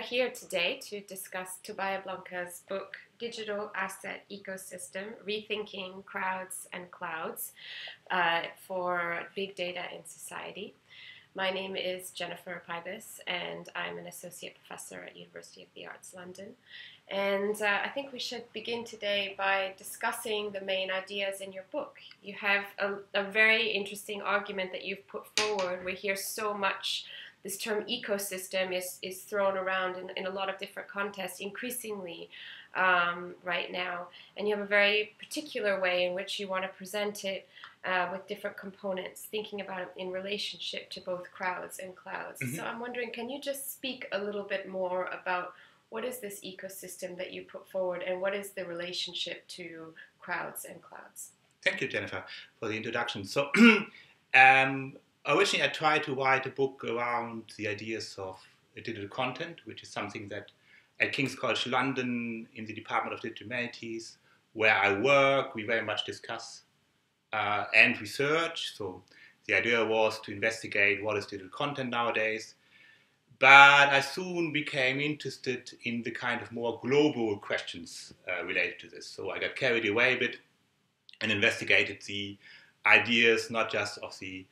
here today to discuss Tobias Blanke's book, Digital Asset Ecosystem, Rethinking Crowds and Clouds for Big Data in Society. My name is Jennifer Pybus, and I'm an associate professor at University of the Arts London. And I think we should begin today by discussing the main ideas in your book. You have a very interesting argument that you've put forward. We hear so much. This term ecosystem is thrown around in a lot of different contexts, increasingly right now. And you have a very particular way in which you want to present it with different components, thinking about it in relationship to both crowds and clouds. Mm-hmm. So I'm wondering, can you just speak a little bit more about what is this ecosystem that you put forward and what is the relationship to crowds and clouds? Thank you, Jennifer, for the introduction. So originally I tried to write a book around the ideas of digital content, which is something that at King's College London in the Department of Digital Humanities, where I work, we very much discuss and research. So the idea was to investigate what is digital content nowadays. But I soon became interested in the kind of more global questions related to this. So I got carried away a bit and investigated the ideas, not just of the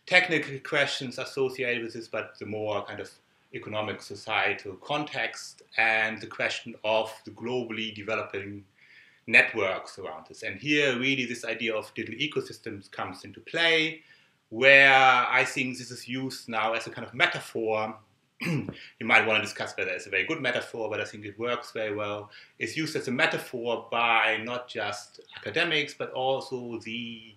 technical questions associated with this, but the more kind of economic, societal context and the question of the globally developing networks around this. And here really this idea of digital ecosystems comes into play, where I think this is used now as a kind of metaphor. You might want to discuss whether it's a very good metaphor, but I think it works very well. It's used as a metaphor by not just academics, but also the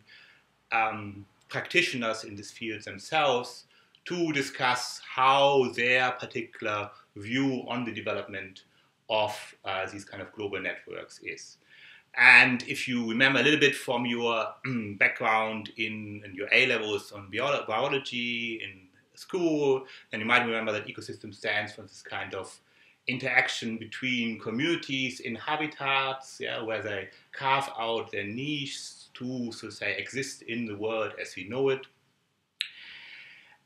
practitioners in this field themselves to discuss how their particular view on the development of these kind of global networks is. And if you remember a little bit from your background in your A-levels on biology in school, then you might remember that ecosystem stands for this kind of interaction between communities in habitats, where they carve out their niche to, so to say, exist in the world as we know it.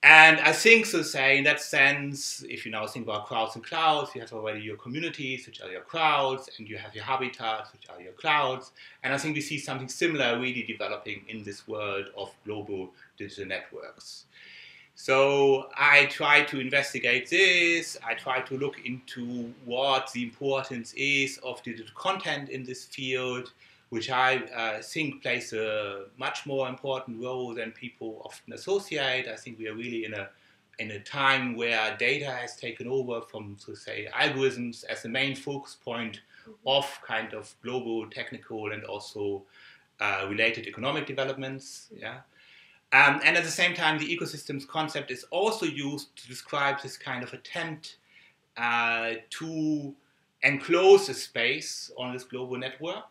And I think, so to say, in that sense, if you now think about crowds and clouds, you have already your communities, which are your crowds, and you have your habitats, which are your clouds. And I think we see something similar really developing in this world of global digital networks. So I try to investigate this. I try to look into what the importance is of digital content in this field, which I think plays a much more important role than people often associate. I think we are really in a time where data has taken over from, so to say, algorithms as the main focus point of kind of global technical and also related economic developments. And at the same time, the ecosystems concept is also used to describe this kind of attempt to enclose a space on this global network.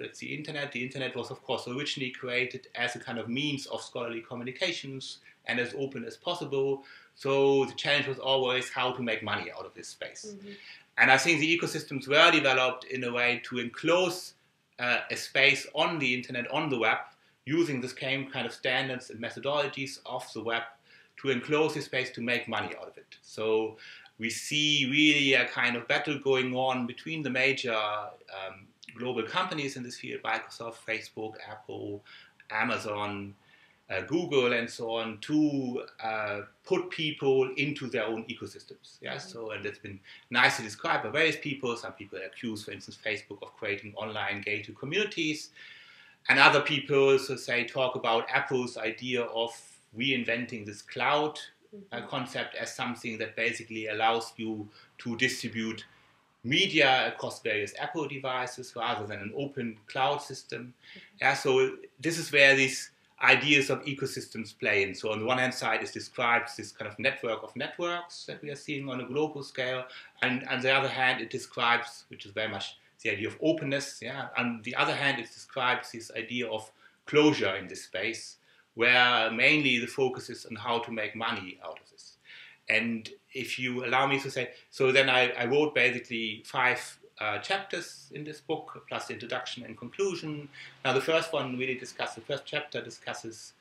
That's the internet. The internet was, of course, originally created as a kind of means of scholarly communications and as open as possible. So the challenge was always how to make money out of this space. Mm-hmm. And I think the ecosystems were developed in a way to enclose a space on the internet, on the web, using the same kind of standards and methodologies of the web to enclose the space to make money out of it. So we see really a kind of battle going on between the major global companies in this field, Microsoft, Facebook, Apple, Amazon, Google, and so on, to put people into their own ecosystems. So, and it's been nicely described by various people. Some people accuse, for instance, Facebook of creating online gated communities. And other people, so say, talk about Apple's idea of reinventing this cloud concept as something that basically allows you to distribute media across various Apple devices rather than an open cloud system. So this is where these ideas of ecosystems play in. So on the one hand side, it describes this kind of network of networks that we are seeing on a global scale. And on the other hand, it describes, which is very much the idea of openness. On the other hand, it describes this idea of closure in this space, where mainly the focus is on how to make money out of this. And if you allow me to say, so then I wrote basically 5 chapters in this book, plus the introduction and conclusion. Now the first chapter discusses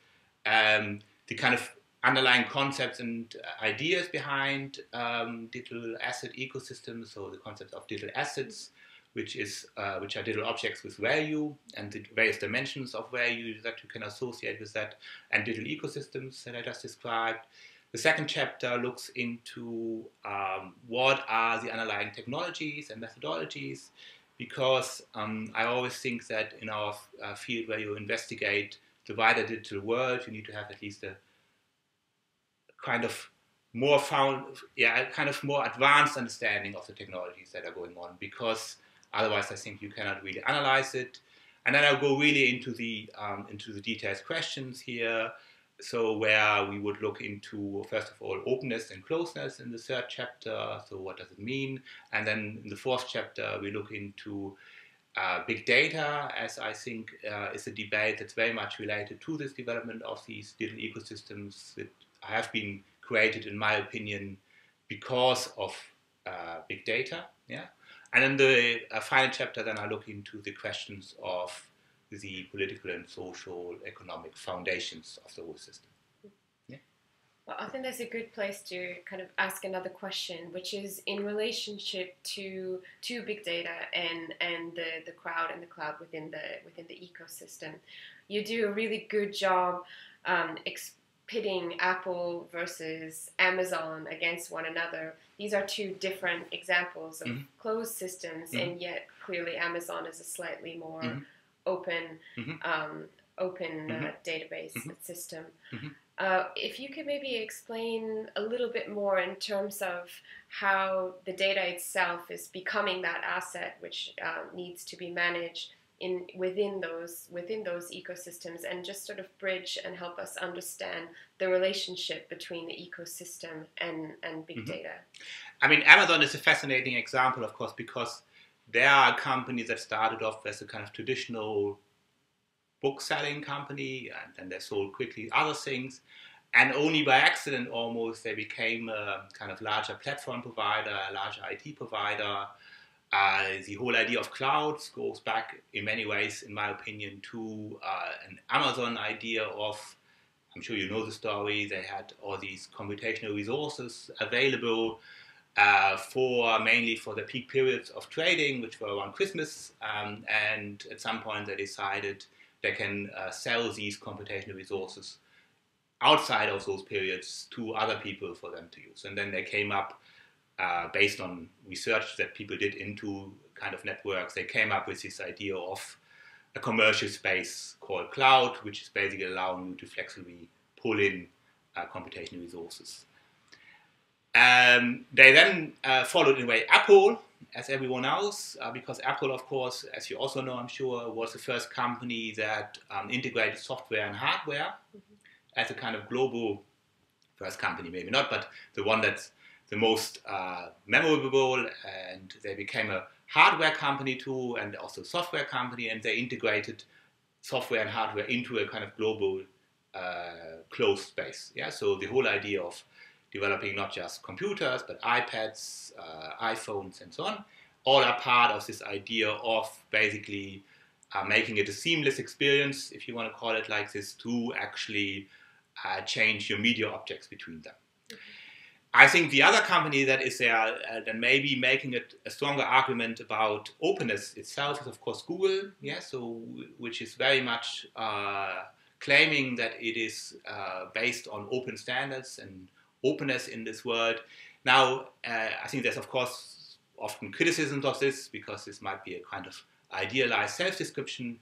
the kind of underlying concepts and ideas behind digital asset ecosystems, so the concept of digital assets, which are digital objects with value and the various dimensions of value that you can associate with that, and digital ecosystems that I just described. The second chapter looks into what are the underlying technologies and methodologies, because I always think that in our field where you investigate the wider digital world, you need to have at least a kind of more advanced understanding of the technologies that are going on, because otherwise I think you cannot really analyze it. And then I'll go really into the detailed questions here. So where we would look into, first of all, openness and closeness in the third chapter. So what does it mean? And then in the fourth chapter, we look into big data, as I think is a debate that's very much related to this development of these digital ecosystems that have been created, in my opinion, because of big data. Yeah, and in the final chapter, then I look into the questions of the political and social economic foundations of the whole system. Yeah. Well, I think that's a good place to kind of ask another question, which is in relationship to big data and the crowd and the cloud within the ecosystem. You do a really good job pitting Apple versus Amazon against one another. These are two different examples of closed systems, and yet clearly Amazon is a slightly more open database system. If you could maybe explain a little bit more in terms of how the data itself is becoming that asset which needs to be managed within those ecosystems, and just sort of bridge and help us understand the relationship between the ecosystem and big data. I mean, Amazon is a fascinating example, of course, because there are companies that started off as a kind of traditional book-selling company, and then they sold quickly other things, and only by accident almost they became a kind of larger platform provider, a larger IT provider. The whole idea of clouds goes back in many ways, in my opinion, to an Amazon idea of, I'm sure you know the story, they had all these computational resources available mainly for the peak periods of trading, which were around Christmas, and at some point they decided they can sell these computational resources outside of those periods to other people for them to use. And then they came up, based on research that people did into kind of networks, they came up with this idea of a commercial space called cloud, which is basically allowing you to flexibly pull in computational resources. They then followed in a way Apple, as everyone else, because Apple, of course, as you also know, I'm sure, was the first company that integrated software and hardware as a kind of global first company, maybe not, but the one that's the most memorable, and they became a hardware company too, and also software company, and they integrated software and hardware into a kind of global closed space. Yeah, so the whole idea of developing not just computers, but iPads, iPhones, and so on, all are part of this idea of basically making it a seamless experience, if you want to call it like this, to actually change your media objects between them. I think the other company that is there then maybe making it a stronger argument about openness itself is, of course, Google, yeah, so which is very much claiming that it is based on open standards and openness in this world. Now, I think there's, of course, often criticisms of this, because this might be a kind of idealized self-description,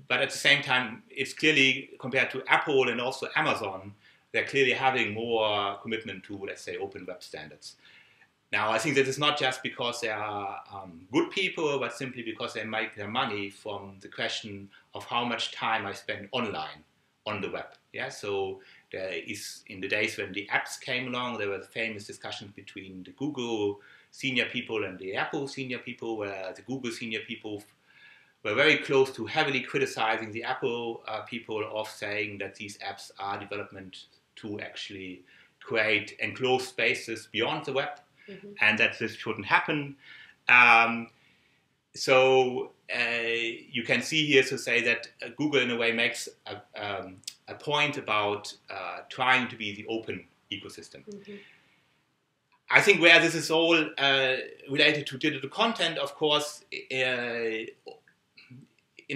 but at the same time, it's clearly, compared to Apple and also Amazon, they're clearly having more commitment to, let's say, open web standards. Now, I think this is not just because they are good people, but simply because they make their money from the question of how much time I spend online on the web. Yeah, so there is, in the days when the apps came along, there were famous discussions between the Google senior people and the Apple senior people, where the Google senior people were very close to heavily criticizing the Apple people of saying that these apps are development to actually create enclosed spaces beyond the web, and that this shouldn't happen. So you can see here to say that Google in a way makes a point about trying to be the open ecosystem. Mm-hmm. I think where this is all related to digital content, of course, in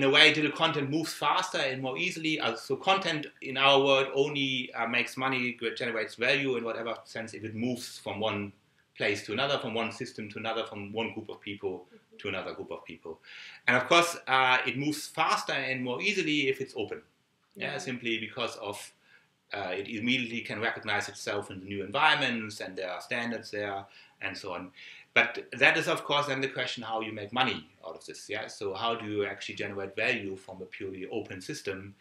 a way, digital content moves faster and more easily. So content in our world only makes money, generates value in whatever sense if it moves from one place to another, from one system to another, from one group of people to another group of people. And of course, it moves faster and more easily if it's open. Yeah, simply because of it immediately can recognize itself in the new environments, and there are standards there, and so on. But that is, of course, then the question how you make money out of this. Yeah. So how do you actually generate value from a purely open system?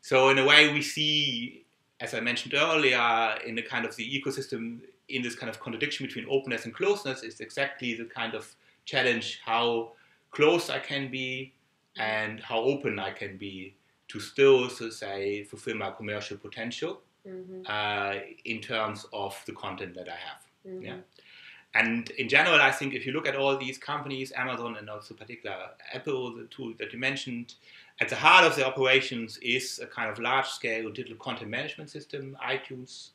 So in a way, we see, as I mentioned earlier, in the kind of the ecosystem, in this kind of contradiction between openness and closeness, is exactly the kind of challenge how close I can be and how open I can be to still, so say, fulfill my commercial potential in terms of the content that I have. Mm-hmm. Yeah. And in general, I think if you look at all these companies, Amazon and also particular Apple, the two that you mentioned, at the heart of their operations is a kind of large-scale digital content management system. iTunes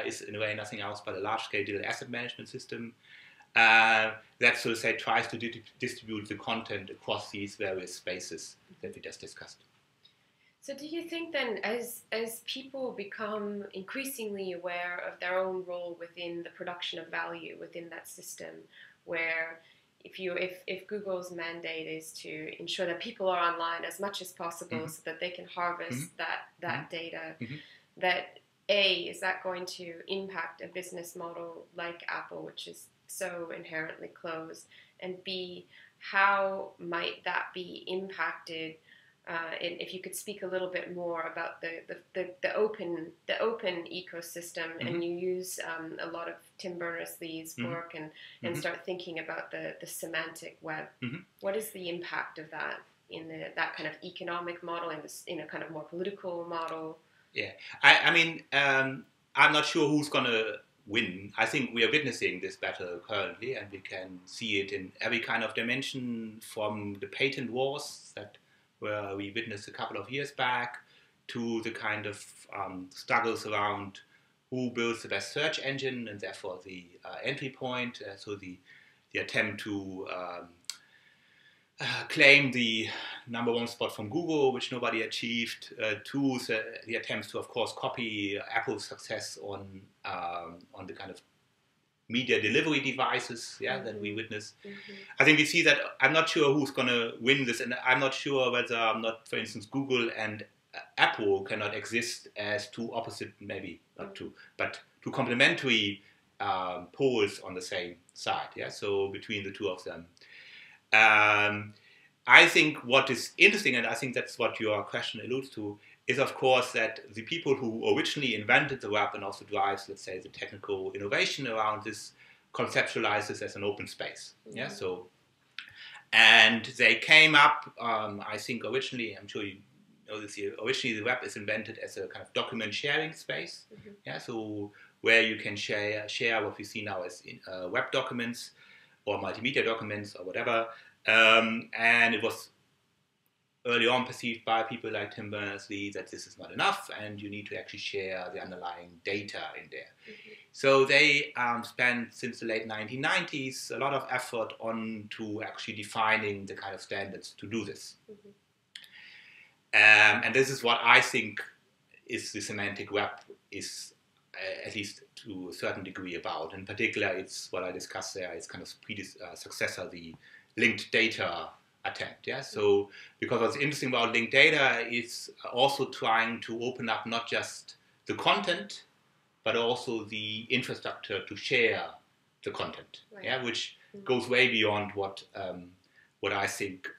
is in a way nothing else but a large-scale digital asset management system that, so to say, tries to distribute the content across these various spaces that we just discussed. So do you think then, as people become increasingly aware of their own role within the production of value within that system, where if Google's mandate is to ensure that people are online as much as possible so that they can harvest that data, that is that going to impact a business model like Apple, which is so inherently closed, and B, how might that be impacted? And if you could speak a little bit more about the open ecosystem, and you use a lot of Tim Berners-Lee's work and start thinking about the semantic web. What is the impact of that in that kind of economic model, in a kind of more political model? Yeah, I mean, I'm not sure who's going to win. I think we are witnessing this battle currently, and we can see it in every kind of dimension, from the patent wars that where we witnessed a couple of years back, to the kind of struggles around who builds the best search engine and therefore the entry point. So the attempt to claim the number one spot from Google, which nobody achieved, to the attempts to, of course, copy Apple's success on the kind of media delivery devices, that we witness. I think we see that. I'm not sure who's going to win this, and I'm not sure whether for instance, Google and Apple cannot exist as two opposite, maybe not two, but two complementary poles on the same side. Yeah, so between the two of them. I think what is interesting, and I think that's what your question alludes to, is of course that the people who originally invented the web and also drives, let's say, the technical innovation around this, conceptualize this as an open space. Yeah. So, and they came up, I think originally, I'm sure you know this, originally the web is invented as a kind of document sharing space. Yeah. So where you can share what we see now as web documents or multimedia documents or whatever, and it was early on perceived by people like Tim Berners-Lee that this is not enough and you need to actually share the underlying data in there. So they spent, since the late 1990s, a lot of effort on to actually defining the kind of standards to do this. And this is what I think is the semantic web is, at least to a certain degree, about. In particular, it's what I discussed there, it's kind of successor, the linked data attempt. Yeah. So because what's interesting about linked data is also trying to open up not just the content, but also the infrastructure to share the content. Right. Yeah, which goes way beyond what I think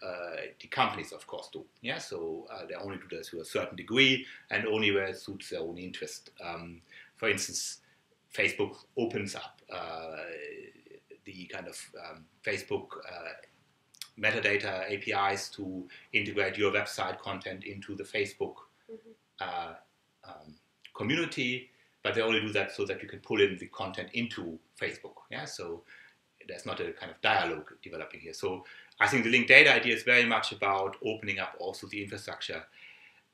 the companies, of course, do. Yeah. So they only do this to a certain degree and only where it suits their own interest. For instance, Facebook opens up the kind of Facebook metadata APIs to integrate your website content into the Facebook community, but they only do that so that you can pull in the content into Facebook. Yeah, so there's not a kind of dialogue developing here. So I think the linked data idea is very much about opening up also the infrastructure.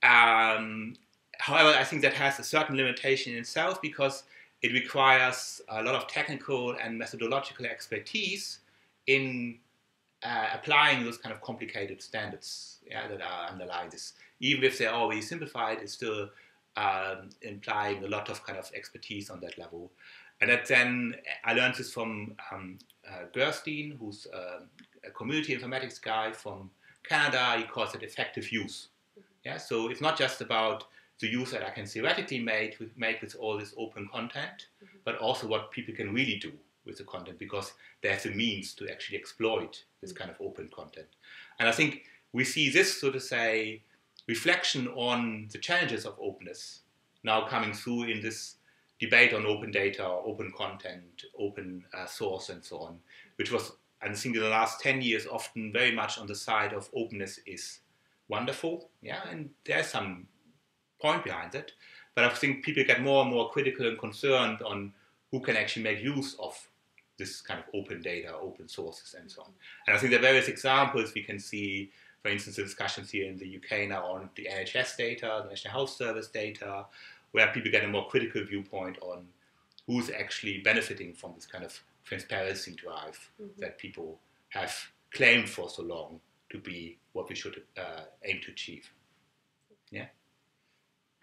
And However, I think that has a certain limitation in itself because it requires a lot of technical and methodological expertise in applying those kind of complicated standards that are underlying this. Even if they're already simplified, it's still implying a lot of kind of expertise on that level. And that then, I learned this from Gerstein, who's a community informatics guy from Canada. He calls it effective use. Yeah, so it's not just about the use that I can theoretically make with all this open content, but also what people can really do with the content, because there's a means to actually exploit this kind of open content. And I think we see this, so to say, reflection on the challenges of openness now coming through in this debate on open data, open content, open source, and so on, which was, I think, in the last 10 years, often very much on the side of openness is wonderful, and there's some point behind it, but I think people get more and more critical and concerned on who can actually make use of this kind of open data, open sources, and so on. And I think there are various examples we can see, for instance, the discussions here in the UK now on the NHS data, the National Health Service data, where people get a more critical viewpoint on who's actually benefiting from this kind of transparency drive that people have claimed for so long to be what we should aim to achieve. Yeah.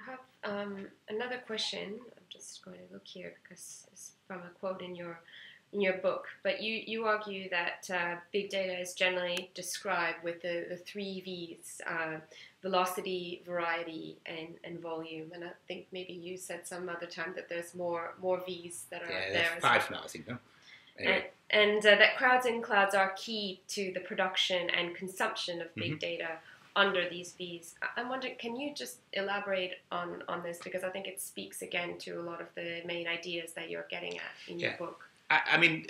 I have another question. I'm just going to look here because it's from a quote in your book. But you argue that big data is generally described with the three V's: velocity, variety, and volume. And I think maybe you said some other time that there's more V's that are there. Yeah, 5 now, I think. No? Anyway. And that crowds and clouds are key to the production and consumption of big data under these V's. I'm wondering, can you just elaborate on this? Because I think it speaks again to a lot of the main ideas that you're getting at in your book. I mean,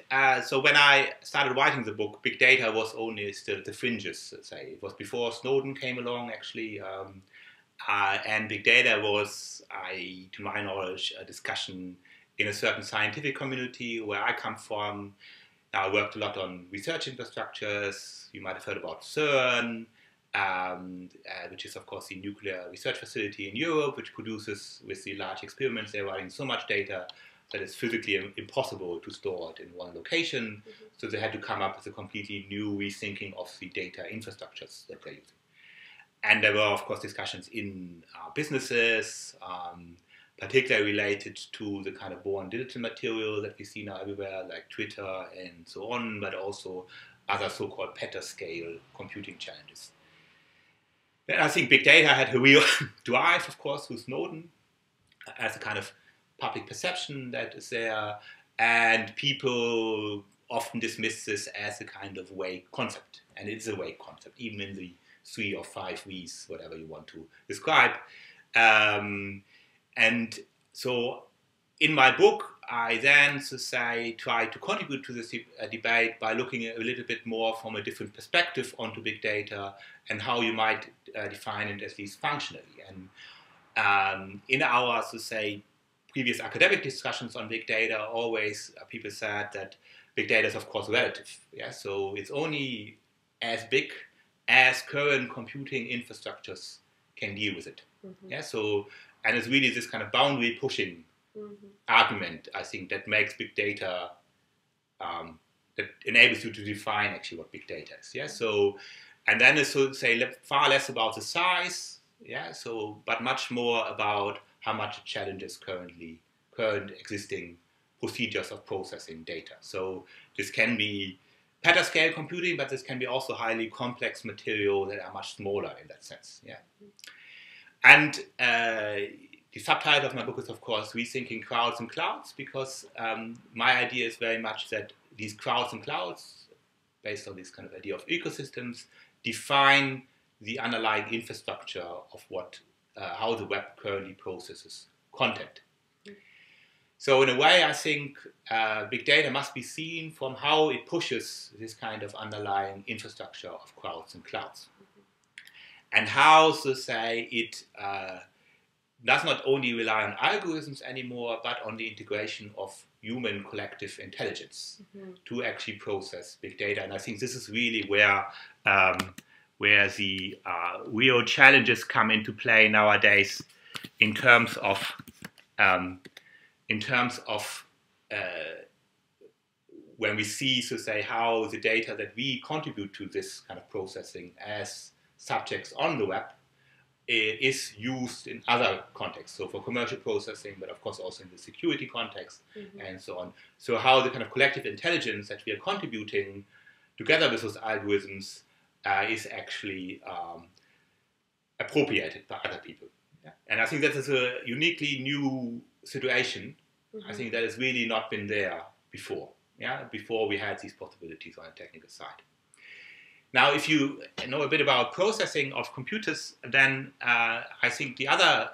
so when I started writing the book, big data was only still at the fringes, let's say. It was before Snowden came along, actually. And big data was, to my knowledge, a discussion in a certain scientific community where I come from. Now, I worked a lot on research infrastructures. You might have heard about CERN, which is, of course, the nuclear research facility in Europe, which produces, with the large experiments, they're running so much data that it's physically impossible to store it in one location. So they had to come up with a completely new rethinking of the data infrastructures that they're using. And there were, of course, discussions in businesses, particularly related to the kind of born digital material that we see now everywhere, like Twitter and so on, but also other so-called petascale computing challenges. And I think big data had a real drive, of course, with Snowden as a kind of public perception that is there, and people often dismiss this as a kind of vague concept, and it's a vague concept, even in the 3 or 5 V's, whatever you want to describe. And so in my book, I then, to say, try to contribute to this debate by looking a little bit more from a different perspective onto big data and how you might define it at least functionally. And in our, to say, previous academic discussions on big data, always people said that big data is, of course, relative. Yeah? So it's only as big as current computing infrastructures can deal with it. Yeah? So, and it's really this kind of boundary pushing argument, I think, that makes big data, that enables you to define actually what big data is. Yeah. So, and then it's, so to say, far less about the size. Yeah. So, but much more about how much it challenges current existing procedures of processing data. So this can be petascale computing, but this can be also highly complex material that are much smaller in that sense. Yeah. And the subtitle of my book is, of course, Rethinking Crowds and Clouds, because my idea is very much that these crowds and clouds, based on this kind of idea of ecosystems, define the underlying infrastructure of what, how the web currently processes content. So in a way, I think big data must be seen from how it pushes this kind of underlying infrastructure of crowds and clouds. And how, so to say, it does not only rely on algorithms anymore, but on the integration of human collective intelligence to actually process big data. And I think this is really where the real challenges come into play nowadays, in terms of when we see, so say, how the data that we contribute to this kind of processing as subjects on the web is used in other contexts. So for commercial processing, but of course also in the security context and so on. So how the kind of collective intelligence that we are contributing together with those algorithms is actually appropriated by other people. Yeah? And I think that is a uniquely new situation. I think that has really not been there before. Yeah, before we had these possibilities on the technical side. Now, if you know a bit about processing of computers, then I think the other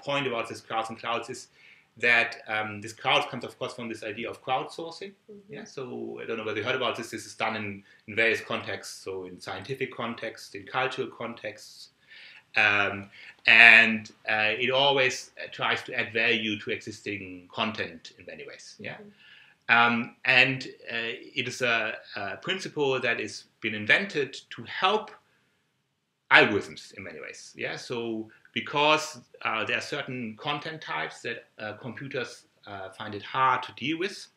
point about this crowds and clouds is that this crowd comes, of course, from this idea of crowdsourcing. Yeah, so I don't know whether you heard about this. This is done in various contexts, so in scientific contexts, in cultural contexts, and it always tries to add value to existing content in many ways. Yeah. And it is a principle that has been invented to help algorithms in many ways. Yeah, so because there are certain content types that computers find it hard to deal with,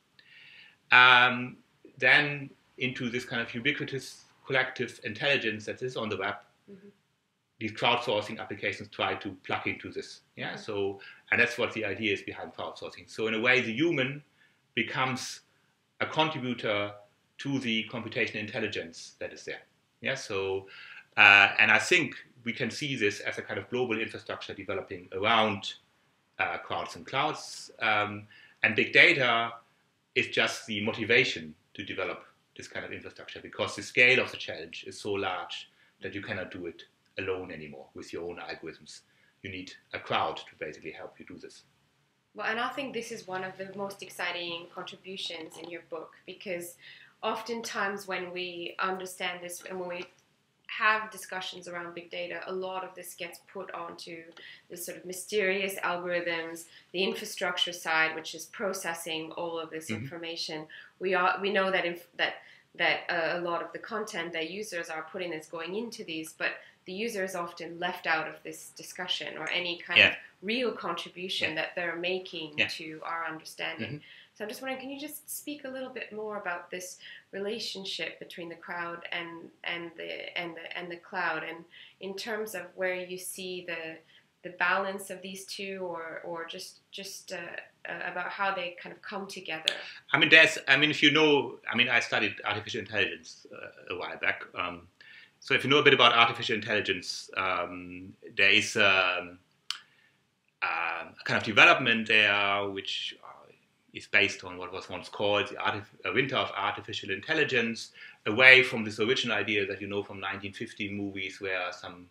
then into this kind of ubiquitous collective intelligence that is on the web, these crowdsourcing applications try to plug into this. Yeah, so and that's what the idea is behind crowdsourcing. So in a way, the human becomes a contributor to the computational intelligence that is there. Yeah, so, and I think we can see this as a kind of global infrastructure developing around crowds and clouds. And big data is just the motivation to develop this kind of infrastructure because the scale of the challenge is so large that you cannot do it alone anymore with your own algorithms. You need a crowd to basically help you do this. Well, and I think this is one of the most exciting contributions in your book because oftentimes when we understand this and when we have discussions around big data, a lot of this gets put onto this sort of mysterious algorithms, the infrastructure side, which is processing all of this information. We know that a lot of the content that users are putting is going into these, but the user is often left out of this discussion or any kind of real contribution that they're making to our understanding. So I'm just wondering, can you just speak a little bit more about this relationship between the crowd and the cloud, and in terms of where you see the balance of these two, or just about how they kind of come together? If you know, I studied artificial intelligence a while back. So if you know a bit about artificial intelligence, there is a kind of development there which is based on what was once called the winter of artificial intelligence, away from this original idea that you know from 1950 movies where some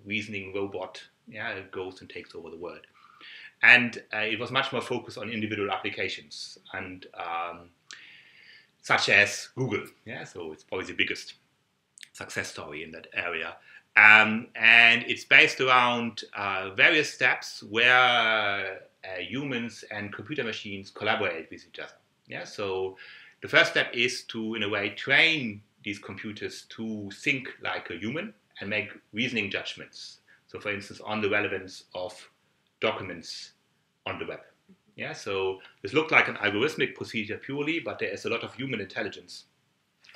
reasoning robot goes and takes over the world. And it was much more focused on individual applications, and such as Google. Yeah, so it's probably the biggest success story in that area. And it's based around various steps where humans and computer machines collaborate with each other. Yeah, so the first step is to, in a way, train these computers to think like a human and make reasoning judgments. So, for instance, on the relevance of documents on the web. Yeah, so this looked like an algorithmic procedure purely, but there is a lot of human intelligence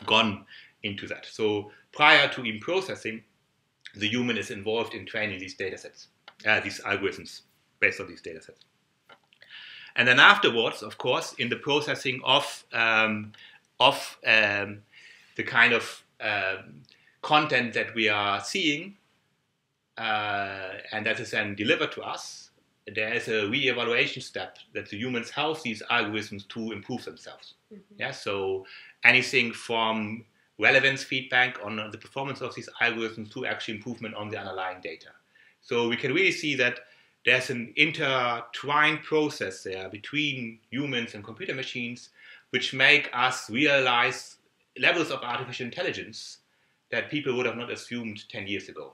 gone into that. So prior to even processing, the human is involved in training these datasets, these algorithms based on these datasets. And then afterwards, of course, in the processing of the kind of content that we are seeing, and that is then delivered to us, there is a re-evaluation step that the humans help these algorithms to improve themselves. Yeah, so anything from relevance feedback on the performance of these algorithms to actually improvement on the underlying data. So we can really see that there's an intertwined process there between humans and computer machines, which make us realize levels of artificial intelligence that people would have not assumed 10 years ago.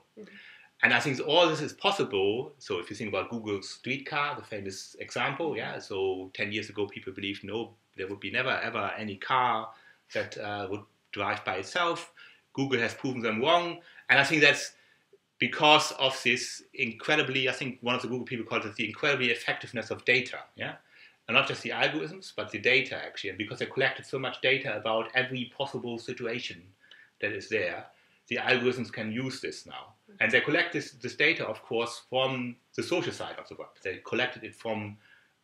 And I think all this is possible. So if you think about Google's streetcar, the famous example, so 10 years ago people believed, no, there would be never ever any car that would drive by itself. Google has proven them wrong. And I think that's because of this incredibly, I think one of the Google people called it the incredibly effectiveness of data, yeah? And not just the algorithms, but the data actually. And because they collected so much data about every possible situation that is there, the algorithms can use this now. And they collect this data, of course, from the social side of the web. They collected it from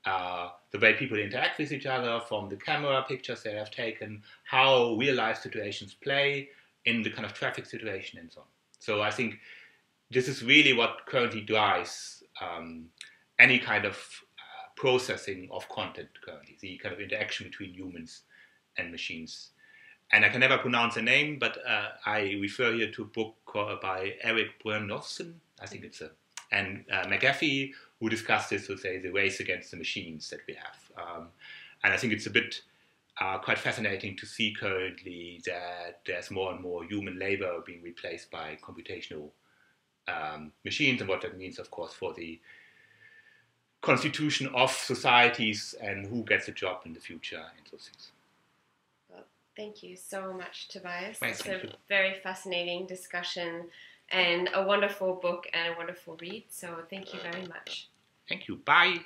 the way people interact with each other, from the camera pictures they have taken, how real-life situations play in the kind of traffic situation and so on. So I think this is really what currently drives any kind of processing of content currently, the kind of interaction between humans and machines. And I can never pronounce the name, but I refer here to a book by Eric Brynjolfsson, I think it's and McAfee, who discussed this, to say the race against the machines that we have. And I think it's a bit quite fascinating to see currently that there's more and more human labor being replaced by computational machines, and what that means, of course, for the constitution of societies and who gets a job in the future and those things. Well, thank you so much, Tobias. Thanks, it's a very fascinating discussion and a wonderful book and a wonderful read. So thank you very much. Thank you. Bye.